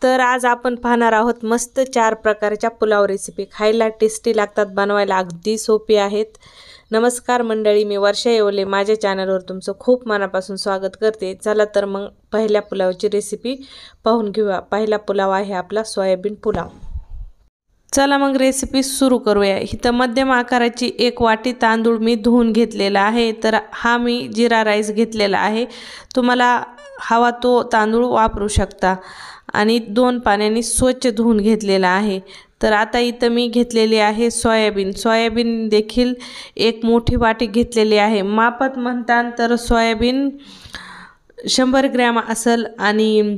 तर आज आपण पाहणार आहोत मस्त 4 प्रकारच्या पुलाव रेसिपी। खायला टेस्टी लागतात, बनवायला अगदी सोपी आहेत। नमस्कार मंडळी, मी वर्षा येवले माझ्या चॅनलवर तुमचं खूप मनापासून स्वागत करते। चला तर मग पहिल्या पुलावची रेसिपी पाहून घेऊया। पहिला पुलाव आहे आपला सोयाबीन पुलाव। चला मग रेसिपी सुरू करूया। इथं मध्यम आकाराची 1 वाटी तांदूळ मी धुवून घेतलेला आहे। तर हा मी जिरा राईस घेतलेला आहे, तुम्हाला हवा तो तांदूळ वापरू शकता। आणि 2 पाण्याने स्वच्छ धुवून घेतलेला आहे। तर आता इथं मी घेतलेली आहे सोयाबीन देखील 1 मोठी वाटी घेतलेली आहे। मापात म्हणतात तर सोयाबीन 100 ग्रॅम असेल आणि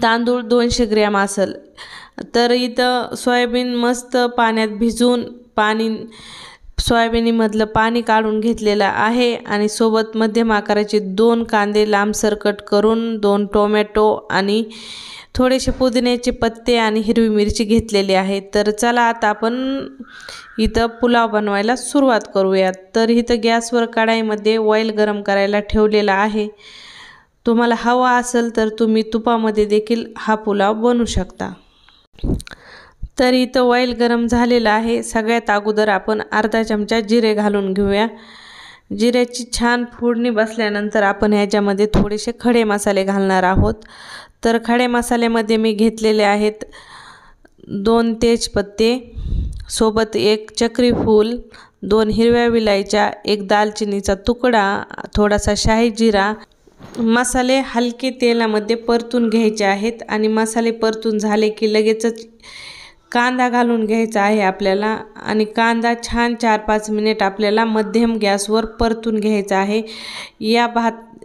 तांदूळ 200 ग्रॅम असेल। तर इथं सोयाबीन मस्त पाण्यात भिजून सोयाबीनमधलं पाणी काढून घेतलेलं आहे। आणि सोबत मध्यम आकाराचे 2 कांदे लांबसर कट करून, 2 टोमॅटो आणि थोडेसे पुदिन्याचे पत्ते आणि हिरवी मिरची घेतलेली आहे। तर चला आता आपण इथं पुलाव बनवायला सुरुवात करूयात। तर इथं गॅसवर कढईमध्ये ऑइल गरम करायला ठेवलेला आहे। तुम्हाला हवा असेल तर तुम्ही तुपामध्ये देखील हा पुलाव बनवू शकता। तर इथं ऑइल गरम झालेलं आहे। सगळ्यात अगोदर आपण अर्धा चमचा जिरे घालून घेऊया। जिऱ्याची छान फोडणी बसल्यानंतर आपण ह्याच्यामध्ये थोडेसे खडे मसाले घालणार आहोत। तर खडे मसाल्यामध्ये मी घेतलेले आहेत 2 तेजपत्ते, सोबत 1 चक्री फूल, 2 हिरव्या विलायच्या, 1 दालचिनीचा तुकडा, थोडासा शाही जिरा। मसाले हलके तेलामध्ये परतून घ्यायचे आहेत। आणि मसाले परतून झाले की लगेचच कांदा घालून घ्यायचा आहे आपल्याला। आणि कांदा छान 4-5 मिनिट आपल्याला मध्यम गॅसवर परतून घ्यायचा आहे।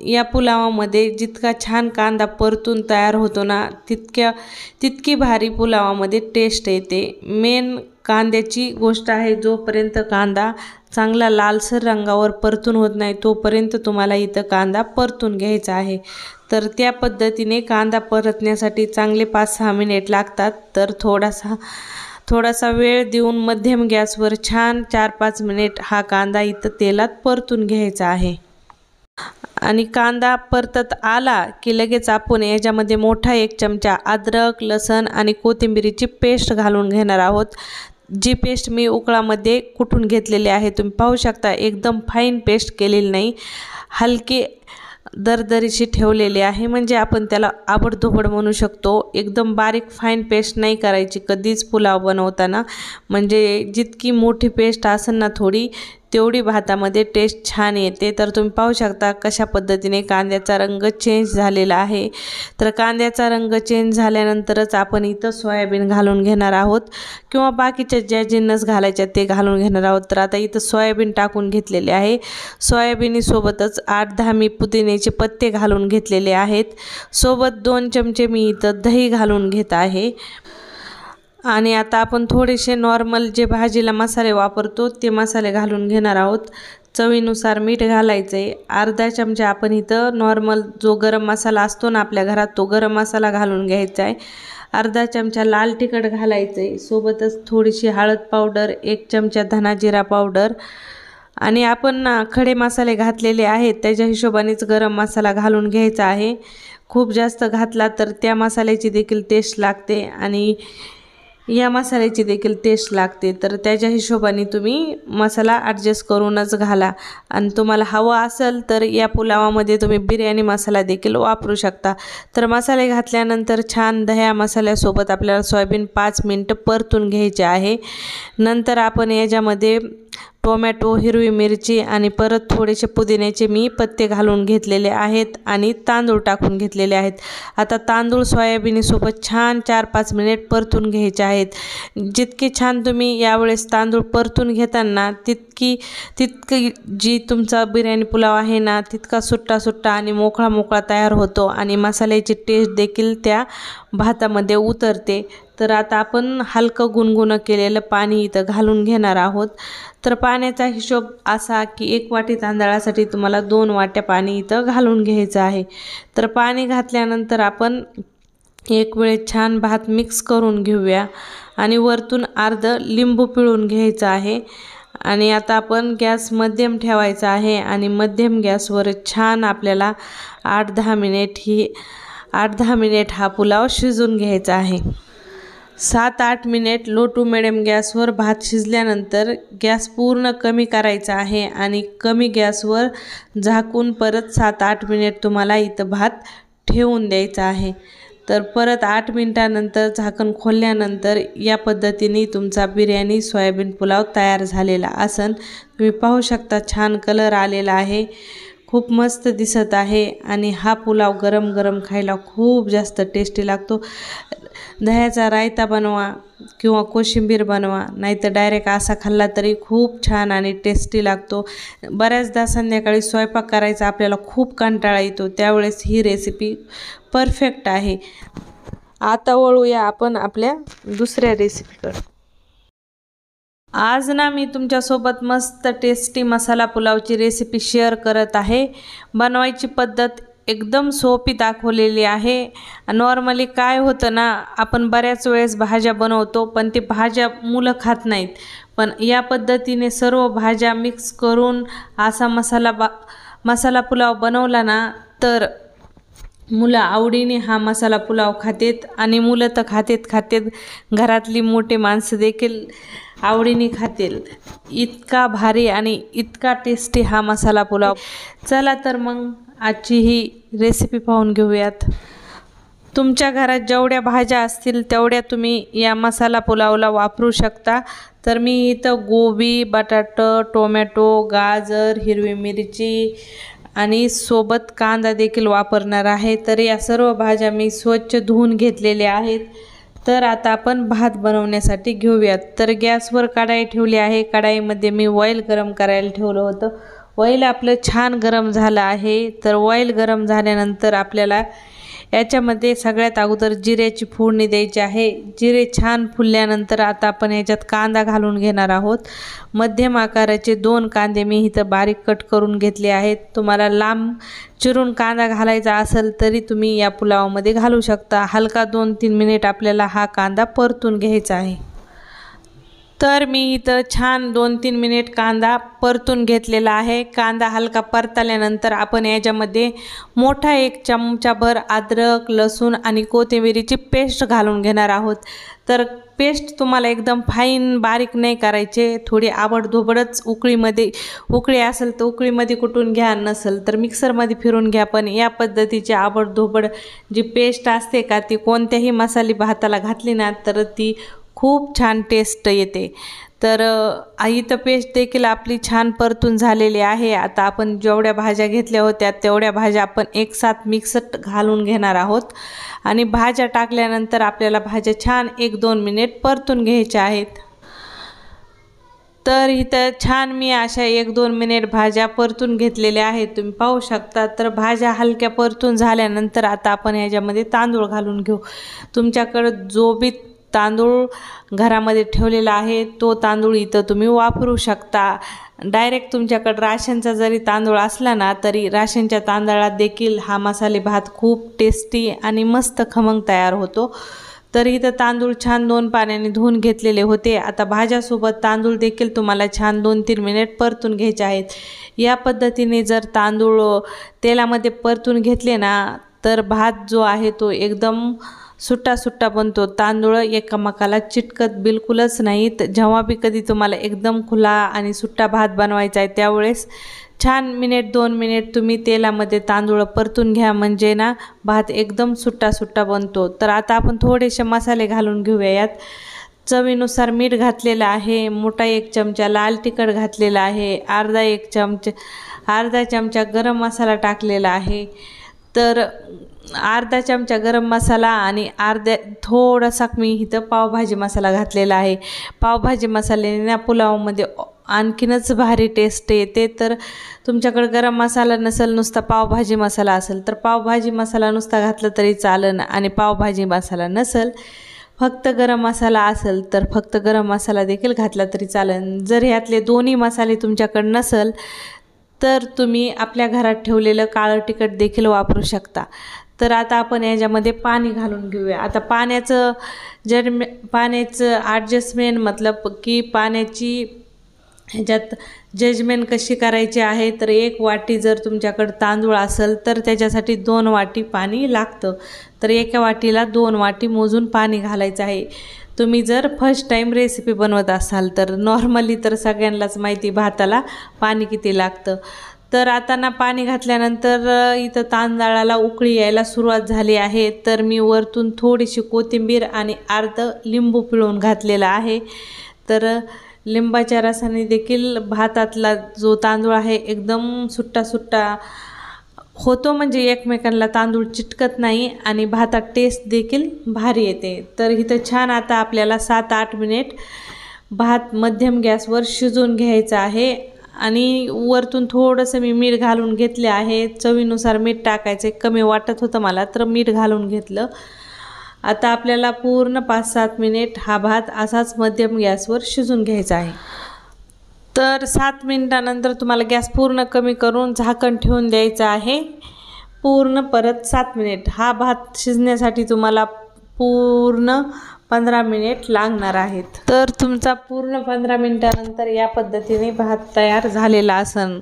या पुलावामध्ये जितका छान कांदा परतून तयार होतो ना, तितकी भारी पुलावामध्ये टेस्ट येते। मेन कांद्याची गोष्ट आहे, जोपर्यंत कांदा चांगला लालसर रंगावर परतून होत नाही तोपर्यंत तुम्हाला इथं कांदा परतून घ्यायचा आहे। तर त्या पद्धतीने कांदा परतण्यासाठी चांगले 5-6 मिनिट लागतात। तर थोडासा वेळ देऊन मध्यम गॅसवर छान 4-5 मिनिट हा कांदा इथं तेलात परतून घ्यायचा आहे। आणि कांदा परतत आला की लगेच आपण याच्यामध्ये मोठा 1 चमचा अद्रक, लसूण आणि कोथिंबीरीची पेस्ट घालून घेणार आहोत। जी पेस्ट मी उकळामध्ये कुटून घेतलेली आहे, तुम्ही पाहू शकता एकदम फाईन पेस्ट केलेली नाही, हलकी दरदरीशी ठेवलेली आहे। म्हणजे आपण त्याला आबडधोबड म्हणू शकतो। एकदम बारीक फाईन पेस्ट नाही करायची कधीच पुलाव बनवताना, म्हणजे जितकी मोठी पेस्ट असेल ना थोडी, तेवढी भातामध्ये टेस्ट छान येते। तर तुम्ही पाहू शकता कशा पद्धतीने कांद्याचा रंग चेंज झालेला आहे। तर कांद्याचा रंग चेंज झाल्यानंतरच आपण इथं सोयाबीन घालून घेणार आहोत, किंवा बाकीचे जे जिन्नस घालायचे ते घालून घेणार आहोत। तर आता इथं सोयाबीन टाकून घेतलेले आहे। सोयाबीनसोबतच 8-10 मी पुदिन्याचे पत्ते घालून घेतलेले आहेत। सोबत 2 चमचे मी इथं दही घालून घेत आहे। आणि आता आपण थोडेसे नॉर्मल जे भाजीला मसाले वापरतो ते मसाले घालून घेणार आहोत। चवीनुसार मीठ घालायचं आहे। अर्धा चमचा आपण इथं नॉर्मल जो गरम मसाला असतो ना आपल्या घरात, तो गरम मसाला घालून घ्यायचा आहे। अर्धा चमचा लाल तिखट घालायचं आहे। सोबतच थोडीशी हळद पावडर, 1 चमचा धना जिरा पावडर। आणि आपण खडे मसाले घातलेले आहेत त्याच्या हिशोबानेच गरम मसाला घालून घ्यायचा आहे। खूप जास्त घातला तर त्या मसाल्याची देखील टेस्ट लागते आणि या मसाल्याची देखील टेस्ट लागते। तर त्याच्या हिशोबाने तुम्ही मसाला ॲडजस्ट करूनच घाला। आणि तुम्हाला हवा असेल तर या पुलावामध्ये तुम्ही बिर्याणी मसाला देखील वापरू शकता। तर मसाले घातल्यानंतर छान दह्या मसाल्यासोबत आपल्याला सोयाबीन 5 मिनिटं परतून घ्यायचे आहे। नंतर आपण याच्यामध्ये टोमॅटो, हिरवी मिरची आणि परत थोडेसे पुदिन्याचे मी पत्ते घालून घेतलेले आहेत आणि तांदूळ टाकून घेतलेले आहेत। आता तांदूळ सोयाबीनसोबत छान 4-5 मिनिट परतून घ्यायचे आहेत। जितके छान तुम्ही यावेळेस तांदूळ परतून घेताना तितकी जी तुमचा बिर्याणी पुलाव आहे ना, तितका सुट्टा आणि मोकळा तयार होतो आणि मसाल्याची टेस्ट देखील त्या भातामध्ये उतरते। तर आता आपण हलकं गुणगुणं केलेलं पाणी इथं घालून घेणार आहोत। तर पाण्याचा हिशोब असा की 1 वाटी तांदळासाठी तुम्हाला 2 वाट्या पाणी इथं घालून घ्यायचं आहे। तर पाणी घातल्यानंतर आपण एक वेळ छान भात मिक्स करून घेऊया आणि वरतून अर्धं लिंबू पिळून घ्यायचं आहे। आणि आता आपण गॅस मध्यम ठेवायचा आहे आणि मध्यम गॅसवर छान आपल्याला 8-10 मिनिट ही 8-10 मिनिट हा पुलाव शिजून घ्यायचा आहे। 7-8 मिनिट लो टू मिडियम गॅसवर भात शिजल्यानंतर गॅस पूर्ण कमी करायचा आहे आणि कमी गॅसवर झाकून परत 7-8 मिनिट तुम्हाला इथं भात ठेवून द्यायचा आहे। तर परत 8 मिनिटानंतर झाकण खोलल्यानंतर या पद्धतीने तुमचा बिर्याणी सोयाबीन पुलाव तयार झालेला असन। तुम्ही पाहू शकता छान कलर आलेला आहे, खूप मस्त दिसत आहे आणि हा पुलाव गरम गरम खायला खूप जास्त टेस्टी लागतो। दह्याचा रायता बनवा किंवा कोशिंबीर बनवा, नाहीतर डायरेक्ट असा खाल्ला तरी खूप छान आणि टेस्टी लागतो। बऱ्याचदा संध्याकाळी स्वयंपाक करायचा आपल्याला खूप कंटाळा येतो, त्यावेळेस ही रेसिपी परफेक्ट आहे। आता वळूया आपण आपल्या दुसऱ्या रेसिपीकडे। आज ना मी तुमच्यासोबत मस्त टेस्टी मसाला पुलावची रेसिपी शेअर करत आहे। बनवायची पद्धत एकदम सोपी दाखवलेली आहे। नॉर्मली काय होतं ना, आपण बऱ्याच वेळेस भाज्या बनवतो पण ती भाज्या मुलं खात नाहीत, पण या पद्धतीने सर्व भाज्या मिक्स करून असा मसाला पुलाव बनवला ना तर मुलं आवडीने हा मसाला पुलाव खातेत आणि मुलं तर खातेत घरातली मोठे माणसं देखील आवडीने खातील। इतका भारी आणि इतका टेस्टी हा मसाला पुलाव। चला तर मग आजची ही रेसिपी पाहून घेऊयात। तुमच्या घरात जेवढ्या भाज्या असतील तेवढ्या तुम्ही या मसाला पुलावला वापरू शकता। तर मी इथं गोबी, बटाटा, टोमॅटो, गाजर, हिरवी मिरची आणि सोबत कांदा देखील वापरणार आहे। तर या सर्व भाज्या मी स्वच्छ धुवून घेतलेल्या आहेत। तर आता आपण भात बनवण्यासाठी घेऊयात। तर गॅसवर कढाई ठेवली आहे, कढाईमध्ये मी ऑइल गरम करायला ठेवलं होतं। ऑइल आपलं छान गरम झालं आहे। तर ऑइल गरम झाल्यानंतर आपल्याला याच्यामध्ये सगळ्यात अगोदर जिऱ्याची फोडणी द्यायची आहे। जिरे छान फुलल्यानंतर आता आपण याच्यात कांदा घालून घेणार आहोत। मध्यम आकाराचे 2 कांदे मी इथं बारीक कट करून घेतले आहेत। तुम्हाला लांब चिरून कांदा घालायचा असेल तरी तुम्ही या पुलावामध्ये घालू शकता। हलका 2-3 मिनिट आपल्याला हा कांदा परतून घ्यायचा आहे। तर मी इथं छान 2-3 मिनिट कांदा परतून घेतलेला आहे। कांदा हलका परतल्यानंतर आपण याच्यामध्ये मोठा 1 चमचाभर अद्रक, लसूण आणि कोथिंबीरीची पेस्ट घालून घेणार आहोत। तर पेस्ट तुम्हाला एकदम फाईन बारीक नाही करायचे, थोडी आबडधोबडच उकळी असेल तर उकळीमध्ये कुटून घ्या, नसेल तर मिक्सरमध्ये फिरून घ्या। पण या पद्धतीची आबडधोबड जी पेस्ट असते का ती कोणत्याही मसाली भाताला घातली ना तर ती खूप छान टेस्ट येते। तर इथं पेस्ट देखील आपली छान परतून झालेली आहे। आता आपण जेवढ्या भाज्या घेतल्या होत्या तेवढ्या भाज्या आपण एकसाथ मिक्सर घालून घेणार आहोत आणि भाज्या टाकल्यानंतर आपल्याला भाज्या छान 1-2 मिनिट परतून घ्यायच्या आहेत। तर इथं छान मी अशा 1-2 मिनिट भाज्या परतून घेतलेल्या आहेत, तुम्ही पाहू शकता। तर भाज्या हलक्या परतून झाल्यानंतर आता आपण याच्यामध्ये तांदूळ घालून घेऊ। तुमच्याकडे जो बी तांदूळ घरामध्ये ठेवलेला आहे तो तांदूळ इथं तुम्ही वापरू शकता। डायरेक्ट तुमच्याकडे राशनचा जरी तांदूळ असला ना तरी राशनच्या तांदळात देखील हा मसाले भात खूप टेस्टी आणि मस्त खमंग तयार होतो। तर इथं तांदूळ छान 2 पाण्याने धुवून घेतलेले होते। आता भाज्यासोबत तांदूळ देखील तुम्हाला छान 2-3 मिनिट परतून घ्यायचे आहेत। या पद्धतीने जर तांदूळ तेलामध्ये परतून घेतले ना तर भात जो आहे तो एकदम सुट्टा बनतो। तांदूळ एकमेकाला चिटकत बिलकुलच नाहीत। जेव्हा बी कधी तुम्हाला एकदम खुला आणि सुट्टा भात बनवायचा आहे त्यावेळेस छान 1-2 मिनिट तुम्ही तेलामध्ये तांदूळ परतून घ्या, म्हणजे ना भात एकदम सुट्टा बनतो। तर आता आपण थोडेसे मसाले घालून घेऊयात। चवीनुसार मीठ घातलेलं आहे, मोठा 1 चमचा लाल तिखट घातलेला आहे, अर्धा चमचा गरम मसाला टाकलेला आहे। तर अर्धा चमचा गरम मसाला आणि थोडासा मी इथं पावभाजी मसाला घातलेला आहे। पावभाजी मसाल्याने पुलावमध्ये आणखीनच भारी टेस्ट येते। तर तुमच्याकडे गरम मसाला नसेल, नुसता पावभाजी मसाला असेल तर पावभाजी मसाला नुसता घातला तरी चालेल, आणि पावभाजी मसाला नसेल फक्त गरम मसाला असेल तर फक्त गरम मसाला देखील घातला तरी चालेल। जर यातले दोन्ही मसाले तुमच्याकडे नसेल तर तुम्ही आपल्या घरात ठेवलेलं काळं तिखट देखील वापरू शकता। तर आता आपण याच्यामध्ये पाणी घालून घेऊया। आता पाण्याचं ॲडजस्टमेंट मतलब की पाण्याची ह्याच्यात जजमेंट कशी करायची आहे, तर 1 वाटी जर तुमच्याकडे तांदूळ असेल तर त्याच्यासाठी 2 वाटी पाणी लागतं. तर एका वाटीला 2 वाटी मोजून पाणी घालायचं आहे. तुम्ही जर फर्स्ट टाईम रेसिपी बनवत असाल तर नॉर्मली तर सगळ्यांनाच माहिती भाताला पाणी किती लागतं. तर आता ना पाणी घातल्यानंतर इथं तांदळाला उकळी यायला सुरुवात झाली आहे. तर मी वरतून थोडीशी कोथिंबीर आणि अर्धं लिंबू पिळून घातलेलं आहे. तर लिंबाच्या रसाने देखील भातातला जो तांदूळ आहे एकदम सुट्टा सुट्टा होतो, म्हणजे एकमेकांना तांदूळ चिटकत नाही आणि भातात टेस्ट देखील भारी येते. तर इथं छान आता आपल्याला 7-8 मिनिट भात मध्यम गॅसवर शिजवून घ्यायचा आहे. आणि वरतून थोडंसं मी मीठ घालून घेतले आहे. चवीनुसार मीठ टाकायचे, कमी वाटत होतं मला तर मीठ घालून घेतलं. आता आपल्याला पूर्ण 5-7 मिनिट हा भात असाच मध्यम गॅसवर शिजून घ्यायचा आहे. तर 7 मिनिटानंतर तुम्हाला गॅस पूर्ण कमी करून झाकण ठेवून द्यायचं आहे. पूर्ण परत 7 मिनिट हा भात शिजण्यासाठी तुम्हाला पूर्ण 15 मिनिट लागणार आहेत. तर तुमचा पूर्ण 15 मिनिटानंतर या पद्धतीने भात तयार झालेला असन.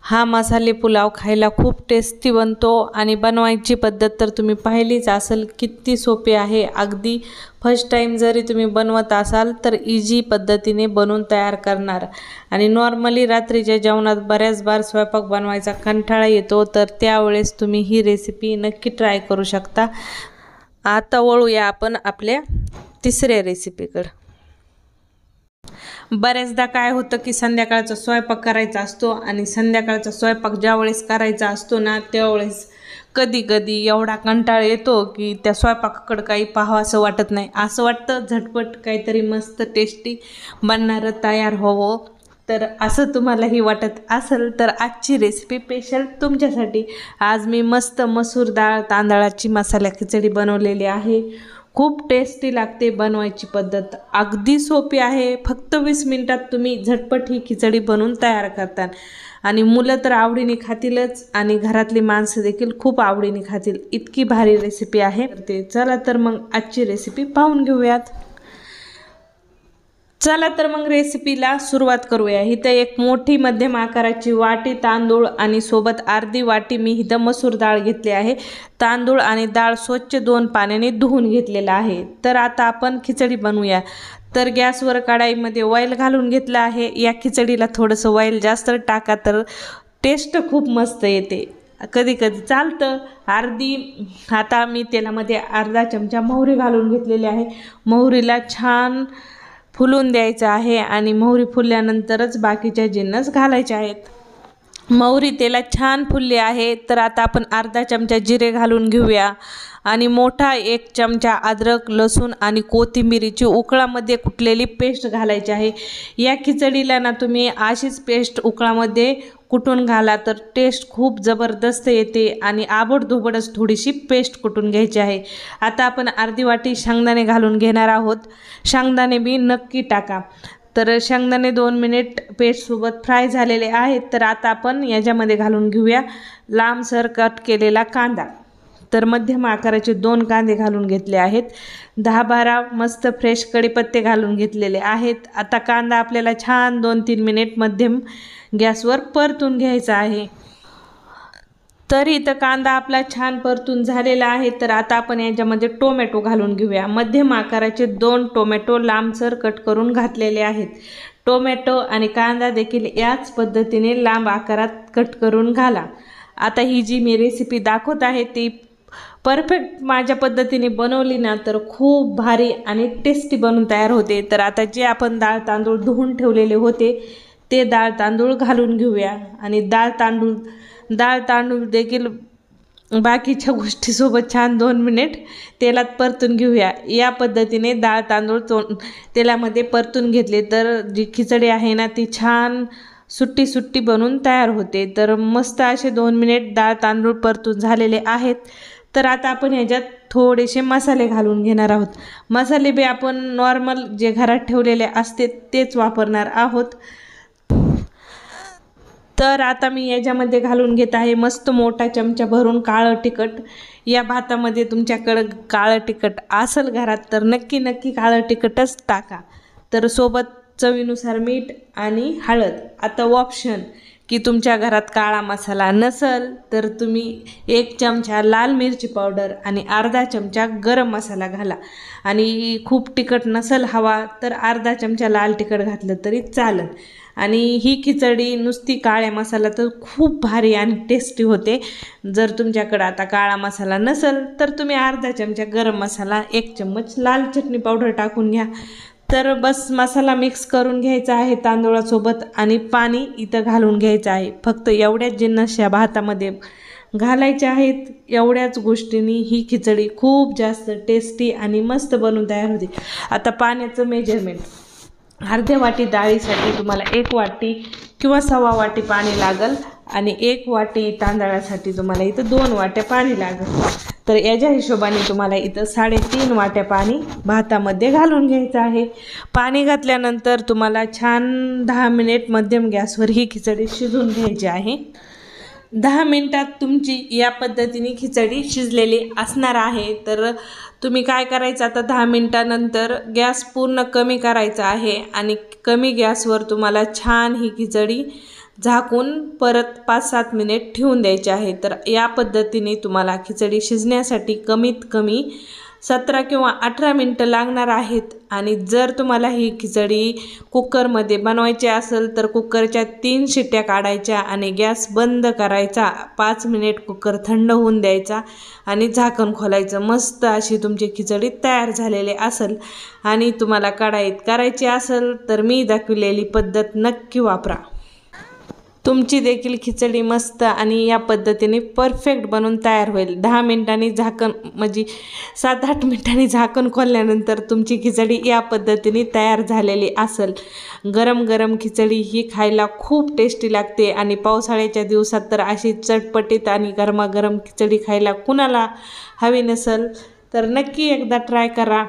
हा मसाले पुलाव खायला खूप टेस्टी बनतो आणि बनवायची पद्धत तर तुम्ही पाहिलीच असेल, किती सोपी आहे. अगदी फर्स्ट टाईम जरी तुम्ही बनवत असाल तर इझी पद्धतीने बनवून तयार करणार. आणि नॉर्मली रात्रीच्या जेवणात बऱ्याच बार स्वयंपाक बनवायचा कंटाळा येतो, तर त्यावेळेस तुम्ही ही रेसिपी नक्की ट्राय करू शकता. आता वळूया आपण आपल्या तिसऱ्या रेसिपीकडे. बऱ्याचदा काय होतं की संध्याकाळचा स्वयंपाक करायचा असतो आणि संध्याकाळचा स्वयंपाक ज्यावेळेस करायचा असतो ना त्यावेळेस कधी कधी एवढा कंटाळा येतो की त्या स्वयंपाकाकडे काही पाहावंसं वाटत नाही. असं वाटतं झटपट काहीतरी मस्त टेस्टी बनणारं तयार व्हावं. तर असं तुम्हालाही वाटत असेल तर आजची रेसिपी स्पेशल तुमच्यासाठी. आज मी मस्त मसूर डाळ तांदळाची मसाला खिचडी बनवलेली आहे. खूप टेस्टी लागते. बनवायची पद्धत अगदी सोपी आहे. फक्त 20 मिनिटात तुम्ही झटपट ही खिचडी बनवून तयार करता आणि मुलं तर आवडीने खातीलच आणि घरातली माणसं देखील खूप आवडीने खातील. इतकी भारी रेसिपी आहे. चला तर मग आजची रेसिपी पाहून घेऊयात. चला तर मग रेसिपीला सुरुवात करूया. इथं एक मोठी मध्यम आकाराची वाटी तांदूळ आणि सोबत अर्धी वाटी मी इथं मसूर डाळ घेतली आहे. तांदूळ आणि डाळ स्वच्छ 2 पाण्याने धुवून घेतलेला आहे. तर आता आपण खिचडी बनवूया. तर गॅसवर कढाईमध्ये ऑइल घालून घेतलं आहे. या खिचडीला थोडंसं ऑइल जास्त टाका तर टेस्ट खूप मस्त येते. कधी कधी चालतं आता मी तेलामध्ये अर्धा चमचा मोहरी घालून घेतलेली आहे. मोहरीला छान फुलून द्यायचं आहे आणि मोहरी फुलल्यानंतरच बाकीच्या जिन्नस घालायचे आहेत. मोहरी तेलात छान फुलली आहे. तर आता आपण अर्धा चमचा जिरे घालून घेऊया आणि मोठा 1 चमचा अद्रक लसूण आणि कोथिंबीरीची उकळामध्ये कुटलेली पेस्ट घालायची आहे. या खिचडीला ना तुम्ही अशीच पेस्ट उकळामध्ये कुटून घाला तर टेस्ट खूप जबरदस्त येते आणि आबडधोबडच थोडीशी पेस्ट कुटून घ्यायची आहे. आता आपण अर्धी वाटी शेंगदाणे घालून घेणार आहोत. शेंगदाणे बी नक्की टाका. तर शेंगदाणे 2 मिनिट पेस्टसोबत फ्राय झालेले आहेत. तर आता आपण याच्यामध्ये घालून घेऊया लांबसर कट केलेला कांदा. तर मध्यम आकाराचे 2 कांदे घालून घेतले आहेत. 10-12 मस्त फ्रेश कढीपत्ते घालून घेतलेले आहेत. आता कांदा आपल्याला छान 2-3 मिनिट मध्यम गॅसवर परतून घ्यायचा आहे. तर इथं कांदा आपला छान परतून झालेला आहे. तर आता आपण याच्यामध्ये टोमॅटो घालून घेऊया. मध्यम आकाराचे 2 टोमॅटो लांबसर कट करून घातलेले आहेत. टोमॅटो आणि कांदा देखील याच पद्धतीने लांब आकारात कट करून घाला. आता ही जी मी रेसिपी दाखवत आहे ती परफेक्ट माझ्या पद्धतीने बनवली ना तर खूप भारी आणि टेस्टी बनून तयार होते. तर आता जे आपण डाळ तांदूळ धुवून ठेवलेले होते ते डाळ तांदूळ घालून घेऊया आणि डाळ तांदूळ देखील बाकीच्या गोष्टीसोबत छान 2 मिनिट तेलात परतून घेऊया. या पद्धतीने डाळ तांदूळ तेलामध्ये परतून घेतले तर जी खिचडी आहे ना ती छान सुट्टी सुट्टी बनून तयार होते. तर मस्त असे 2 मिनिट डाळ तांदूळ परतून झालेले आहेत. तर आता आपण ह्याच्यात थोडेसे मसाले घालून घेणार आहोत. मसाले बी आपण नॉर्मल जे घरात ठेवलेले असते तेच वापरणार आहोत. तर आता मी याच्यामध्ये घालून घेत आहे मस्त मोठा चमचा भरून काळं तिखट. या भातामध्ये तुमच्याकडं काळं तिखट असेल घरात तर नक्की काळं तिखटच टाका. तर सोबत चवीनुसार मीठ आणि हळद. आता ऑप्शन की तुमच्या घरात काळा मसाला नसेल तर तुम्ही 1 चमचा लाल मिरची पावडर आणि अर्धा चमचा गरम मसाला घाला. आणि खूप तिखट नसेल हवा तर अर्धा चमचा लाल तिखट घातलं तरी चालेल. आणि ही खिचडी नुसती काळ्या मसाला तर खूप भारी आणि टेस्टी होते. जर तुमच्याकडे आता काळा मसाला नसेल तर तुम्ही अर्धा चमचा गरम मसाला, 1 चम्मच लाल चटणी पावडर टाकून घ्या. तर बस मसाला मिक्स करून घ्यायचा आहे तांदूळासोबत आणि पाणी इथं घालून घ्यायचं आहे. फक्त एवढ्याच जिन्नस या भातामध्ये घालायचे आहेत. एवढ्याच गोष्टींनी ही खिचडी खूप जास्त टेस्टी आणि मस्त बनून तयार होते. आता पाण्याचं मेजरमेंट, अर्ध्या वाटी डाळीसाठी तुम्हाला 1 वाटी किंवा 1.25 वाटी पाणी लागेल आणि 1 वाटी तांदळासाठी तुम्हाला इथं 2 वाट्या पाणी लागेल. तर याच्या हिशोबाने तुम्हाला इथं 3.5 वाट्या पाणी भातामध्ये घालून घ्यायचं आहे. पाणी घातल्यानंतर तुम्हाला छान 10 मिनिट मध्यम गॅसवर ही खिचडी शिजवून घ्यायची आहे. 10 मिनिटात तुमची या पद्धतीने खिचडी शिजलेली असणार आहे. तर तुम्ही काय करायचं, आता 10 मिनिटानंतर गॅस पूर्ण कमी करायचा आहे आणि कमी गॅसवर तुम्हाला छान ही खिचडी झाकून परत 5-7 मिनिट ठेवून द्यायचे आहे. तर या पद्धतीने तुम्हाला खिचडी शिजण्यासाठी कमीत कमी 17 किंवा 18 मिनटं लागणार आहेत. आणि जर तुम्हाला ही खिचडी कुकरमध्ये बनवायची असेल तर कुकरच्या 3 शिट्ट्या काढायच्या आणि गॅस बंद करायचा. 5 मिनिट कुकर थंड होऊन द्यायचा आणि झाकण खोलायचं. मस्त अशी तुमची खिचडी तयार झालेली असेल. आणि तुम्हाला कढाईत करायची असेल तर मी दाखवलेली पद्धत नक्की वापरा. तुमची देखील खिचडी मस्त आणि या पद्धतीने परफेक्ट बनून तयार होईल. 10 मिनिटांनी झाकण म्हणजे 7-8 मिनिटांनी झाकण खोलल्यानंतर तुमची खिचडी या पद्धतीने तयार झालेली असेल. गरम गरम खिचडी ही खायला खूप टेस्टी लागते आणि पावसाळ्याच्या दिवसात तर अशी चटपटीत आणि गरमागरम खिचडी खायला कुणाला हवी नसेल तर नक्की एकदा ट्राय करा.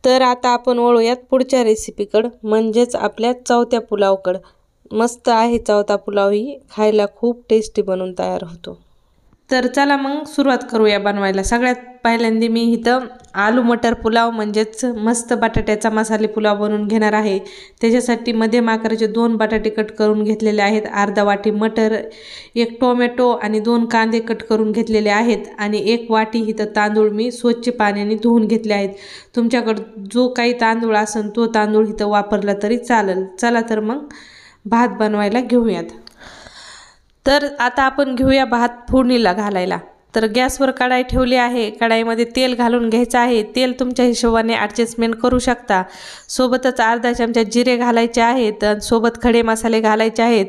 तर आता आपण वळूयात पुढच्या रेसिपीकडं, म्हणजेच आपल्या चौथ्या पुलावकडं. मस्त आहे चौथा पुलाव, ही खायला खूप टेस्टी बनून तयार होतो. तर चला मग सुरुवात करूया बनवायला. सगळ्यात पहिल्यांदा मी इथं आलू मटर पुलाव म्हणजेच मस्त बटाट्याचा मसाले पुलाव बनवून घेणार आहे. त्याच्यासाठी मध्यम आकाराचे 2 बटाटे कट करून घेतलेले आहेत, अर्धा वाटी मटर, 1 टोमॅटो आणि 2 कांदे कट करून घेतलेले आहेत आणि 1 वाटी इथं तांदूळ मी स्वच्छ पाण्याने धुवून घेतले आहेत. तुमच्याकडं जो काही तांदूळ असेल तो तांदूळ इथं वापरला तरी चालेल. चला तर मग भात बनवायला घेऊयात. तर आता आपण घेऊया भात फोडणीला घालायला. तर गॅसवर कढाई ठेवली आहे. कढाईमध्ये तेल घालून घ्यायचं आहे. तेल तुमच्या हिशोबाने ॲडजस्टमेंट करू शकता. सोबतच अर्धा चमचा जिरे घालायचे आहेत, सोबत खडे मसाले घालायचे आहेत.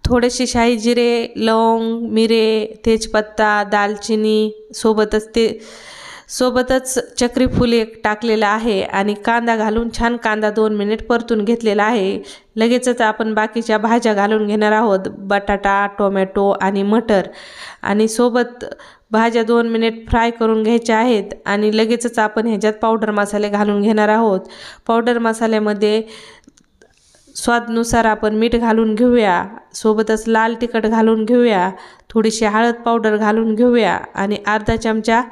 थोडेसे शाही जिरे, लवंग, मिरे, तेजपत्ता, दालचिनी, सोबतच चक्री फूल 1 टाकलेलं आहे आणि कांदा घालून छान कांदा 2 मिनिट परतून घेतलेला आहे. लगेचच आपण बाकीच्या भाज्या घालून घेणार आहोत, बटाटा, टोमॅटो आणि मटर. आणि सोबत भाज्या 2 मिनिट फ्राय करून घ्यायच्या आहेत आणि लगेचच आपण ह्याच्यात पावडर मसाले घालून घेणार आहोत. पावडर मसाल्यामध्ये स्वादानुसार आपण मीठ घालून घेऊया, सोबतच लाल तिखट घालून घेऊया, थोडीशी हळद पावडर घालून घेऊया आणि अर्धा चमचा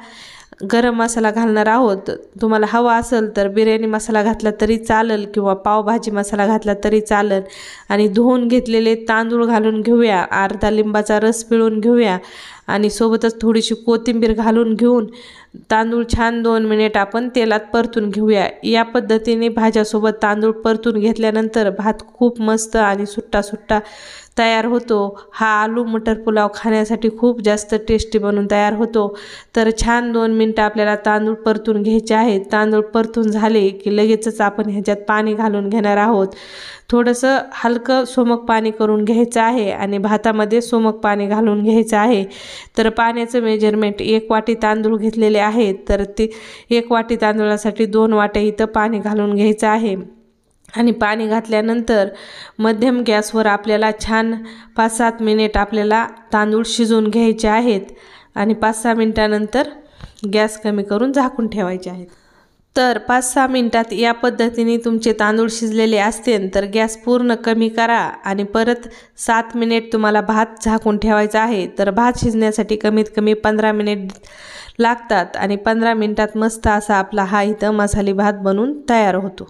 गरम मसाला घालणार आहोत. तुम्हाला हवा असेल तर बिर्याणी मसाला घातला तरी चालेल किंवा पावभाजी मसाला घातला तरी चालेल. आणि धुवून घेतलेले तांदूळ घालून घेऊया, अर्धा लिंबाचा रस पिळून घेऊया आणि सोबतच थोडीशी कोथिंबीर घालून घेऊन तांदूळ छान 2 मिनिट आपण तेलात परतून घेऊया. या पद्धतीने भाज्यासोबत तांदूळ परतून घेतल्यानंतर भात खूप मस्त आणि सुट्टा सुट्टा तयार होतो. हा आलू मटर पुलाव खाण्यासाठी खूप जास्त टेस्टी बनून तयार होतो. तर छान 2 मिनिटं आपल्याला तांदूळ परतून घ्यायचे आहेत. तांदूळ परतून झाले की लगेचच आपण ह्याच्यात पाणी घालून घेणार आहोत. थोडंसं हलकं सोमक पाणी करून घ्यायचं आहे आणि भातामध्ये सोमक पाणी घालून घ्यायचं आहे. तर पाण्याचं मेजरमेंट 1 वाटी तांदूळ घेतलेले आहेत, तर ते 1 वाटी तांदूळासाठी 2 वाट्या इथं पाणी घालून घ्यायचं आहे. आणि पाणी घातल्यानंतर मध्यम गॅसवर आपल्याला छान 5-7 मिनिट आपल्याला तांदूळ शिजवून घ्यायचे आहेत आणि 5-6 मिनिटानंतर गॅस कमी करून झाकून ठेवायचे आहेत. तर 5-6 मिनिटात या पद्धतीने तुमचे तांदूळ शिजलेले असतील तर गॅस पूर्ण कमी करा आणि परत 7 मिनिट तुम्हाला भात झाकून ठेवायचा आहे. तर भात शिजण्यासाठी कमीत कमी 15 मिनिट लागतात आणि 15 मिनिटात मस्त असा आपला हा इथं मसाले भात बनून तयार होतो.